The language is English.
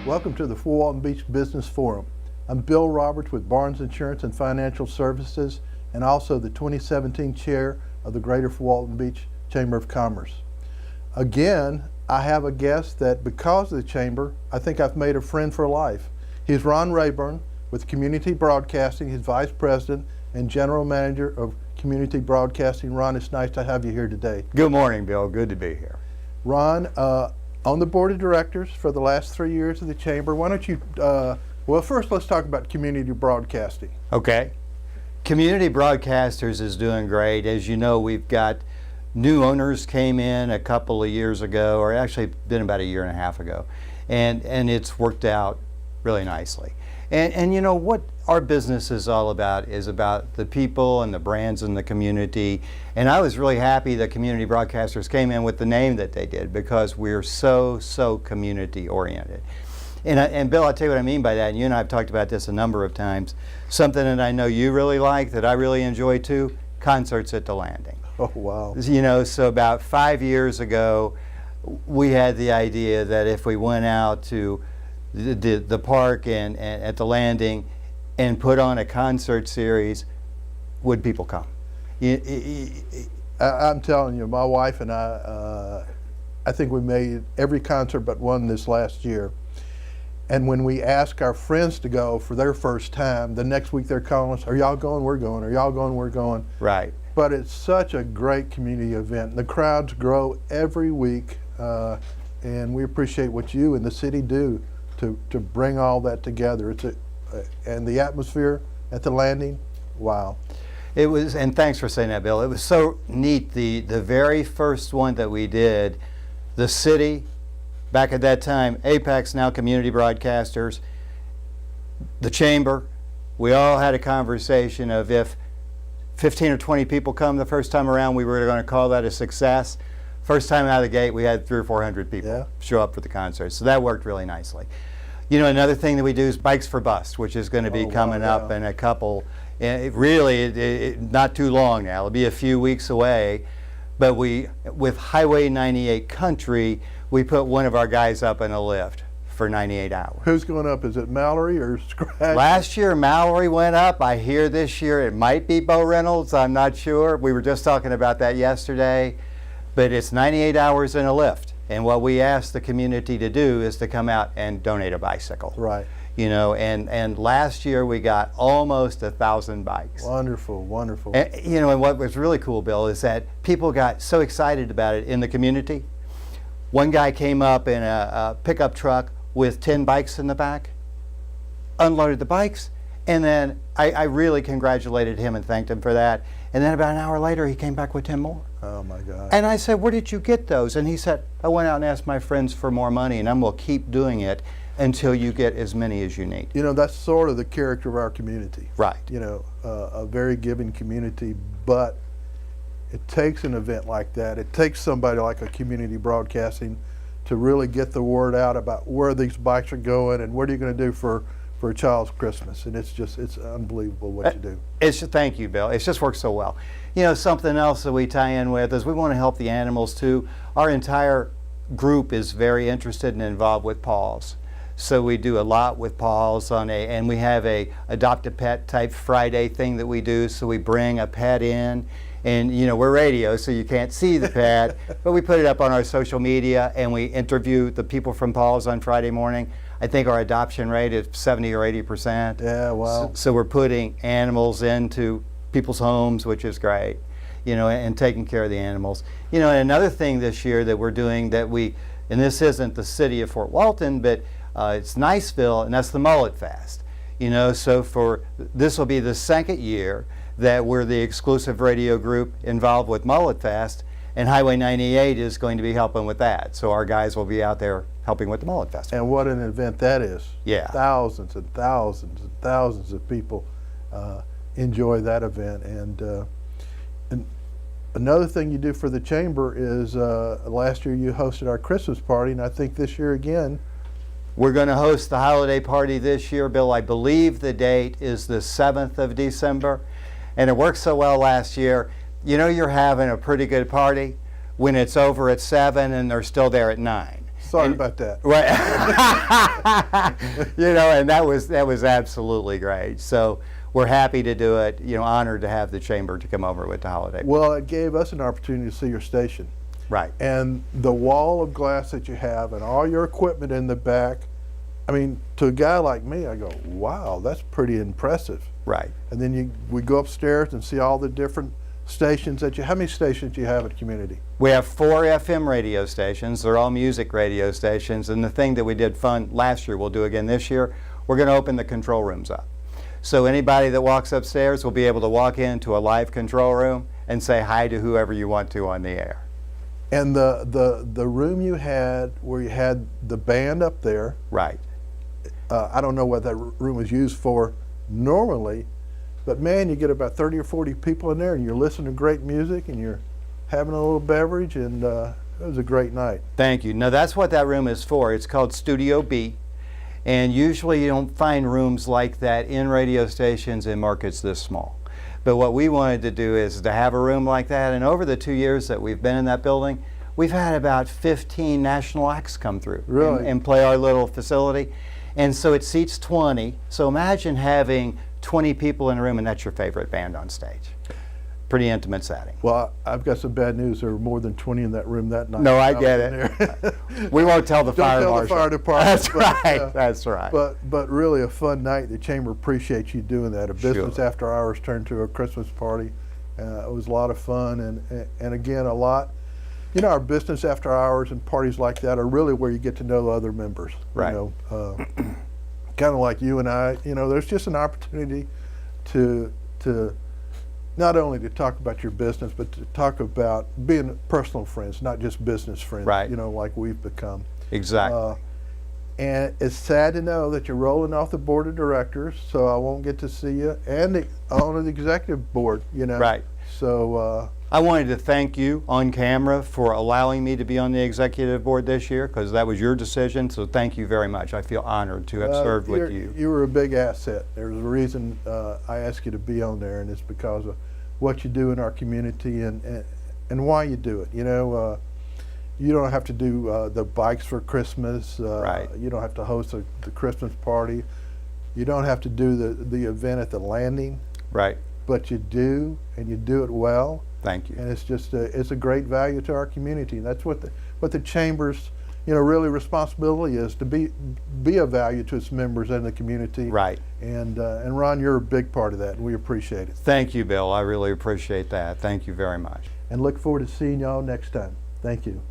Welcome to the Fort Walton Beach Business Forum. I'm Bill Roberts with Barnes Insurance and Financial Services and also the 2017 Chair of the Greater Fort Walton Beach Chamber of Commerce. Again, I have a guest that because of the Chamber, I think I've made a friend for life. He's Ron Raybourn with Community Broadcasting. He's Vice President and General Manager of Community Broadcasting. Ron, it's nice to have you here today. Good morning, Bill. Good to be here. Ron, on the board of directors for the last 3 years of the Chamber. Why don't you, well, first let's talk about community broadcasting. Okay. Community Broadcasters is doing great. As you know, we've got new owners came in a couple of years ago, or actually been about a year and a half ago, and it's worked out really nicely. And you know what our business is all about is about the people and the brands in the community. And I was really happy that Community Broadcasters came in with the name that they did because we're so community oriented. And Bill, I'll tell you what I mean by that, and you and I have talked about this a number of times. Something that I know you really like, that I really enjoy too, concerts at the Landing. Oh, wow. You know, so about 5 years ago, we had the idea that if we went out to the park and at the Landing and put on a concert series, would people come? I'm telling you, my wife and I think we made every concert but one this last year. And when we ask our friends to go for their first time, the next week they're calling us, are y'all going? We're going. Are y'all going? We're going. Right. But it's such a great community event. The crowds grow every week, and we appreciate what you and the city do to bring all that together. And the atmosphere at the Landing, wow. It was, and thanks for saying that, Bill. It was so neat. The very first one that we did, the city, back at that time, Apex, now Community Broadcasters, the Chamber, we all had a conversation of if 15 or 20 people come the first time around, we were going to call that a success. First time out of the gate, we had 300 or 400 people show up for the concert. So that worked really nicely. You know, another thing that we do is Bikes for Bust, which is going to be coming up in a couple, not too long now. It'll be a few weeks away. But with Highway 98 Country, we put one of our guys up in a lift for 98 hours. Who's going up? Is it Mallory or Scratch? Last year, Mallory went up. I hear this year it might be Bo Reynolds. I'm not sure. We were just talking about that yesterday. But it's 98 hours in a lift. And what we ask the community to do is to come out and donate a bicycle. Right. You know, and last year we got almost 1,000 bikes. Wonderful, wonderful. And, you know, and what was really cool, Bill, is that people got so excited about it in the community. One guy came up in a pickup truck with 10 bikes in the back, unloaded the bikes, and then I really congratulated him and thanked him for that. And then about an hour later, he came back with 10 more. Oh, my God. And I said, where did you get those? And he said, I went out and asked my friends for more money, and I'm going to keep doing it until you get as many as you need. You know, that's sort of the character of our community. Right. You know, a very giving community, but it takes an event like that. It takes somebody like a Community Broadcasting to really get the word out about where these bikes are going and what are you going to do for a child's Christmas. And it's unbelievable what you do. Thank you, Bill. It's just worked so well. You know, something else that we tie in with is we want to help the animals too. Our entire group is very interested and involved with paws. So we do a lot with paws and we have a adopt a pet type Friday thing that we do. So we bring a pet in, and you know, we're radio, so you can't see the pet, but we put it up on our social media and we interview the people from paws on Friday morning. I think our adoption rate is 70 or 80%. Yeah, wow. So we're putting animals into people's homes, which is great, you know, and taking care of the animals. You know, and another thing this year that we're doing that and this isn't the city of Fort Walton, but it's Niceville, and that's the Mullet Fest. You know, so this will be the second year that we're the exclusive radio group involved with Mullet Fest, and Highway 98 is going to be helping with that. So our guys will be out there helping with the Mullet Festival. And what an event that is. Yeah. Thousands and thousands and thousands of people enjoy that event. And another thing you do for the Chamber is last year you hosted our Christmas party, and I think this year again. We're going to host the holiday party this year, Bill. I believe the date is the 7th of December. And it worked so well last year. You know, you're having a pretty good party when it's over at 7 and they're still there at 9. Sorry about that. Right. You know, and that was absolutely great. So we're happy to do it. You know, honored to have the chamber to come over with the holiday. Well, it gave us an opportunity to see your station. Right. And the wall of glass that you have and all your equipment in the back, I mean, to a guy like me, I go, wow, that's pretty impressive. Right. And then we go upstairs and see all the different stations that how many stations do you have at Community? We have 4 FM radio stations. They're all music radio stations. And the thing that we did fun last year, we'll do again this year, we're going to open the control rooms up. So anybody that walks upstairs will be able to walk into a live control room and say hi to whoever you want to on the air. And the room you had where you had the band up there, Right. I don't know what that room was used for normally, but man, you get about 30 or 40 people in there and you're listening to great music and you're having a little beverage, and it was a great night. Thank you. Now that's what that room is for. It's called Studio B. And usually you don't find rooms like that in radio stations in markets this small. But what we wanted to do is to have a room like that, and over the 2 years that we've been in that building, we've had about 15 national acts come through. Really? And play our little facility. And so it seats 20. So imagine having 20 people in a room and that's your favorite band on stage. Pretty intimate setting. Well, I've got some bad news. There were more than 20 in that room that night. No, I get it. We won't tell the fire Don't tell marshal. the fire department. That's but, right. That's right. But really a fun night. The chamber appreciates you doing that. A business Sure. after hours turned to a Christmas party. It was a lot of fun, and again, a lot. You know, our business after hours and parties like that are really where you get to know other members. Right. You know, kind of like you and I. You know, there's just an opportunity to not only to talk about your business, but to talk about being personal friends, not just business friends. Right. You know, like we've become. Exactly. And it's sad to know that you're rolling off the board of directors, so I won't get to see you, and on the executive board, you know. Right. So I wanted to thank you on camera for allowing me to be on the executive board this year, because that was your decision, so thank you very much. I feel honored to have served with you. You were a big asset. There's a reason I asked you to be on there, and it's because of what you do in our community and why you do it. You know, you don't have to do the bikes for Christmas. Right. You don't have to host the Christmas party. You don't have to do the event at the landing. Right. But you do, and you do it well. Thank you. And it's just it's a great value to our community. And that's what the chamber's, you know, really responsibility is, to be of value to its members and the community. Right. And Ron, you're a big part of that, and we appreciate it. Thank you, Bill. I really appreciate that. Thank you very much. And look forward to seeing y'all next time. Thank you.